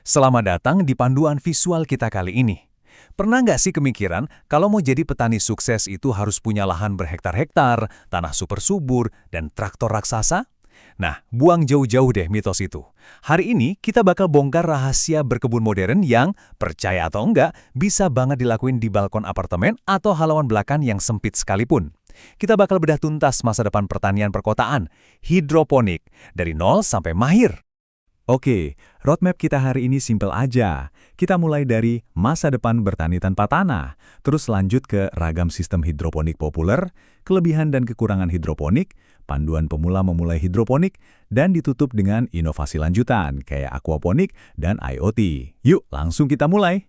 Selamat datang di panduan visual kita kali ini. Pernah nggak sih kemikiran kalau mau jadi petani sukses itu harus punya lahan berhektar-hektar, tanah super subur, dan traktor raksasa? Nah, buang jauh-jauh deh mitos itu. Hari ini kita bakal bongkar rahasia berkebun modern yang, percaya atau enggak, bisa banget dilakuin di balkon apartemen atau halaman belakang yang sempit sekalipun. Kita bakal bedah tuntas masa depan pertanian perkotaan, hidroponik, dari nol sampai mahir. Oke, roadmap kita hari ini simpel aja. Kita mulai dari masa depan bertani tanpa tanah, terus lanjut ke ragam sistem hidroponik populer, kelebihan dan kekurangan hidroponik, panduan pemula memulai hidroponik, dan ditutup dengan inovasi lanjutan kayak aquaponik dan IoT. Yuk, langsung kita mulai.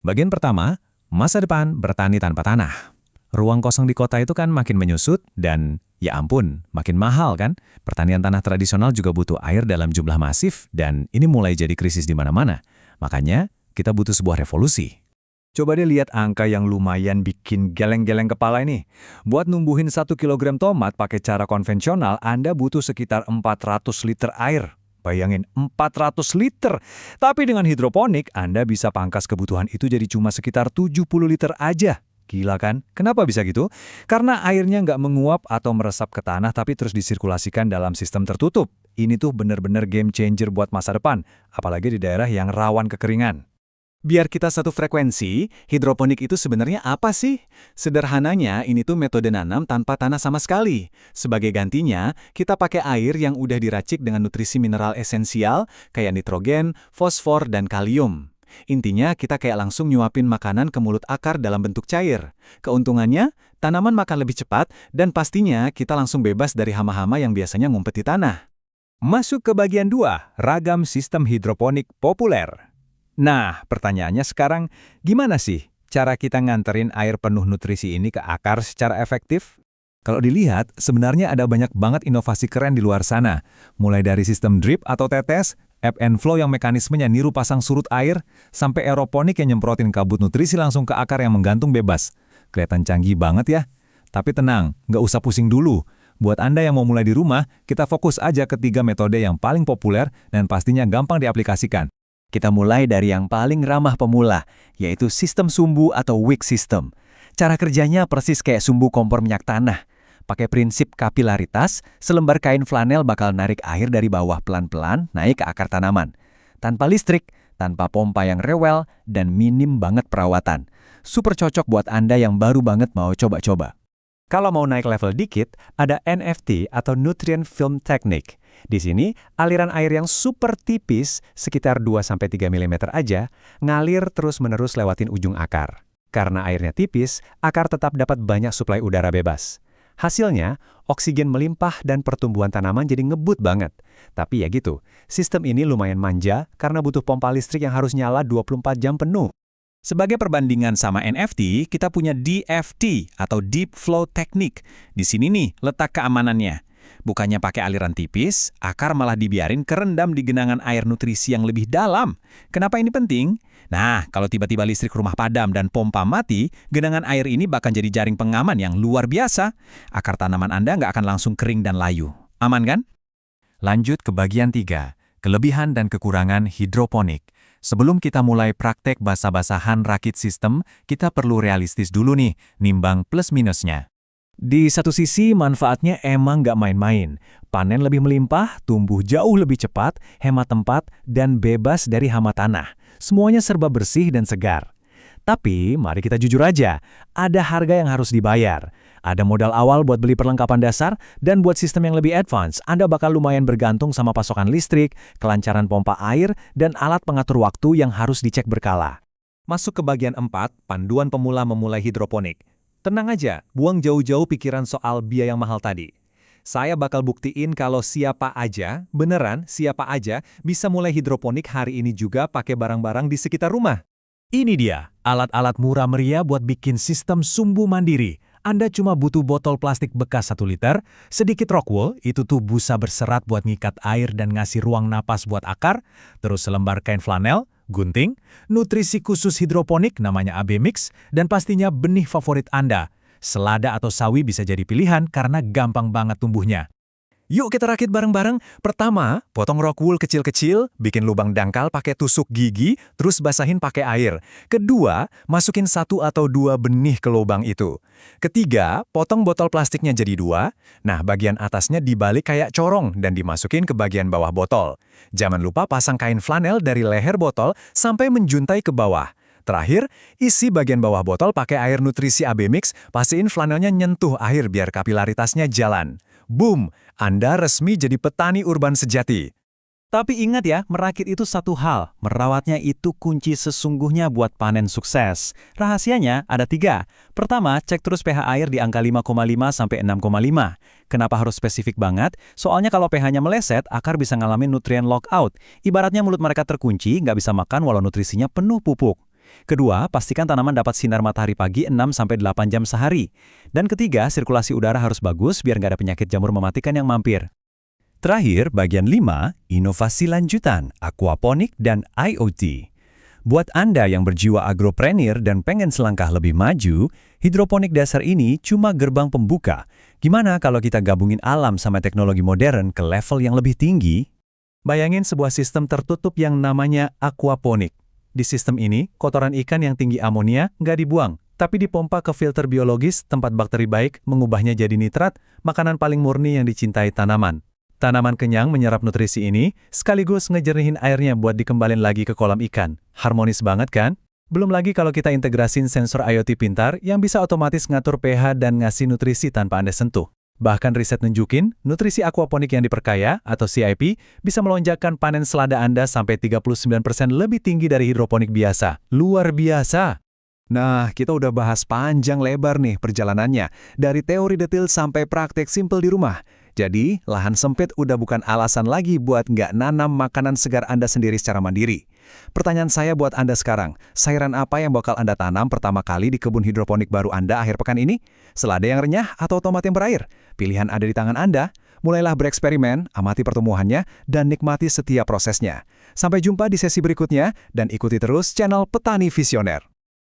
Bagian pertama, masa depan bertani tanpa tanah. Ruang kosong di kota itu kan makin menyusut dan, ya ampun, makin mahal kan? Pertanian tanah tradisional juga butuh air dalam jumlah masif dan ini mulai jadi krisis di mana-mana. Makanya, kita butuh sebuah revolusi. Coba deh lihat angka yang lumayan bikin geleng-geleng kepala ini. Buat numbuhin 1 kilogram tomat pakai cara konvensional, Anda butuh sekitar 400 liter air. Bayangin, 400 liter. Tapi dengan hidroponik, Anda bisa pangkas kebutuhan itu jadi cuma sekitar 70 liter aja. Gila kan? Kenapa bisa gitu? Karena airnya nggak menguap atau meresap ke tanah tapi terus disirkulasikan dalam sistem tertutup. Ini tuh bener-bener game changer buat masa depan, apalagi di daerah yang rawan kekeringan. Biar kita satu frekuensi, hidroponik itu sebenarnya apa sih? Sederhananya, ini tuh metode nanam tanpa tanah sama sekali. Sebagai gantinya, kita pakai air yang udah diracik dengan nutrisi mineral esensial kayak nitrogen, fosfor, dan kalium. Intinya, kita kayak langsung nyuapin makanan ke mulut akar dalam bentuk cair. Keuntungannya, tanaman makan lebih cepat dan pastinya kita langsung bebas dari hama-hama yang biasanya ngumpet di tanah. Masuk ke bagian 2, ragam sistem hidroponik populer. Nah, pertanyaannya sekarang, gimana sih cara kita nganterin air penuh nutrisi ini ke akar secara efektif? Kalau dilihat, sebenarnya ada banyak banget inovasi keren di luar sana. Mulai dari sistem drip atau tetes, ebb and flow yang mekanismenya niru pasang surut air, sampai aeroponik yang nyemprotin kabut nutrisi langsung ke akar yang menggantung bebas. Kelihatan canggih banget ya? Tapi tenang, nggak usah pusing dulu. Buat Anda yang mau mulai di rumah, kita fokus aja ke 3 metode yang paling populer dan pastinya gampang diaplikasikan. Kita mulai dari yang paling ramah pemula, yaitu sistem sumbu atau wick system. Cara kerjanya persis kayak sumbu kompor minyak tanah. Pakai prinsip kapilaritas, selembar kain flanel bakal narik air dari bawah pelan-pelan naik ke akar tanaman. Tanpa listrik, tanpa pompa yang rewel, dan minim banget perawatan. Super cocok buat Anda yang baru banget mau coba-coba. Kalau mau naik level dikit, ada NFT atau Nutrient Film Technique. Di sini, aliran air yang super tipis, sekitar 2-3 mm aja, ngalir terus-menerus lewatin ujung akar. Karena airnya tipis, akar tetap dapat banyak suplai udara bebas. Hasilnya, oksigen melimpah dan pertumbuhan tanaman jadi ngebut banget. Tapi ya gitu, sistem ini lumayan manja karena butuh pompa listrik yang harus nyala 24 jam penuh. Sebagai perbandingan sama NFT, kita punya DFT atau Deep Flow Technique. Di sini nih letak keamanannya. Bukannya pakai aliran tipis, akar malah dibiarin kerendam di genangan air nutrisi yang lebih dalam. Kenapa ini penting? Nah, kalau tiba-tiba listrik rumah padam dan pompa mati, genangan air ini bakal jadi jaring pengaman yang luar biasa. Akar tanaman Anda nggak akan langsung kering dan layu. Aman kan? Lanjut ke bagian 3, kelebihan dan kekurangan hidroponik. Sebelum kita mulai praktek basah-basahan rakit sistem, kita perlu realistis dulu nih, nimbang plus minusnya. Di satu sisi, manfaatnya emang nggak main-main. Panen lebih melimpah, tumbuh jauh lebih cepat, hemat tempat, dan bebas dari hama tanah. Semuanya serba bersih dan segar. Tapi, mari kita jujur aja, ada harga yang harus dibayar. Ada modal awal buat beli perlengkapan dasar, dan buat sistem yang lebih advance, Anda bakal lumayan bergantung sama pasokan listrik, kelancaran pompa air, dan alat pengatur waktu yang harus dicek berkala. Masuk ke bagian 4, panduan pemula memulai hidroponik. Tenang aja, buang jauh-jauh pikiran soal biaya yang mahal tadi. Saya bakal buktiin kalau siapa aja, beneran siapa aja, bisa mulai hidroponik hari ini juga pakai barang-barang di sekitar rumah. Ini dia, alat-alat murah meriah buat bikin sistem sumbu mandiri. Anda cuma butuh botol plastik bekas 1 liter, sedikit rockwool, itu tuh busa berserat buat ngikat air dan ngasih ruang napas buat akar, terus selembar kain flanel, gunting, nutrisi khusus hidroponik namanya AB Mix, dan pastinya benih favorit Anda. Selada atau sawi bisa jadi pilihan karena gampang banget tumbuhnya. Yuk kita rakit bareng-bareng. Pertama, potong rock wool kecil-kecil, bikin lubang dangkal pakai tusuk gigi, terus basahin pakai air. Kedua, masukin 1 atau 2 benih ke lubang itu. Ketiga, potong botol plastiknya jadi 2. Nah, bagian atasnya dibalik kayak corong dan dimasukin ke bagian bawah botol. Jangan lupa pasang kain flanel dari leher botol sampai menjuntai ke bawah. Terakhir, isi bagian bawah botol pakai air nutrisi AB Mix, pastiin flanelnya nyentuh air biar kapilaritasnya jalan. Boom! Anda resmi jadi petani urban sejati. Tapi ingat ya, merakit itu satu hal, merawatnya itu kunci sesungguhnya buat panen sukses. Rahasianya ada 3. Pertama, cek terus pH air di angka 5,5 sampai 6,5. Kenapa harus spesifik banget? Soalnya kalau pH-nya meleset, akar bisa ngalamin nutrien lockout. Ibaratnya mulut mereka terkunci, nggak bisa makan walau nutrisinya penuh pupuk. Kedua, pastikan tanaman dapat sinar matahari pagi 6-8 jam sehari. Dan ketiga, sirkulasi udara harus bagus biar nggak ada penyakit jamur mematikan yang mampir. Terakhir, bagian 5, inovasi lanjutan, aquaponik dan IoT. Buat Anda yang berjiwa agropreneur dan pengen selangkah lebih maju, hidroponik dasar ini cuma gerbang pembuka. Gimana kalau kita gabungin alam sama teknologi modern ke level yang lebih tinggi? Bayangin sebuah sistem tertutup yang namanya aquaponik. Di sistem ini, kotoran ikan yang tinggi amonia nggak dibuang, tapi dipompa ke filter biologis tempat bakteri baik mengubahnya jadi nitrat, makanan paling murni yang dicintai tanaman. Tanaman kenyang menyerap nutrisi ini, sekaligus ngejernihin airnya buat dikembalin lagi ke kolam ikan. Harmonis banget kan? Belum lagi kalau kita integrasin sensor IoT pintar yang bisa otomatis ngatur pH dan ngasih nutrisi tanpa Anda sentuh. Bahkan riset nunjukin, nutrisi aquaponik yang diperkaya, atau CIP, bisa melonjakkan panen selada Anda sampai 39% lebih tinggi dari hidroponik biasa. Luar biasa! Nah, kita udah bahas panjang lebar nih perjalanannya, dari teori detail sampai praktek simpel di rumah. Jadi, lahan sempit udah bukan alasan lagi buat nggak nanam makanan segar Anda sendiri secara mandiri. Pertanyaan saya buat Anda sekarang, sayuran apa yang bakal Anda tanam pertama kali di kebun hidroponik baru Anda akhir pekan ini? Selada yang renyah atau tomat yang berair? Pilihan ada di tangan Anda. Mulailah bereksperimen, amati pertumbuhannya, dan nikmati setiap prosesnya. Sampai jumpa di sesi berikutnya, dan ikuti terus channel Petani Visioner.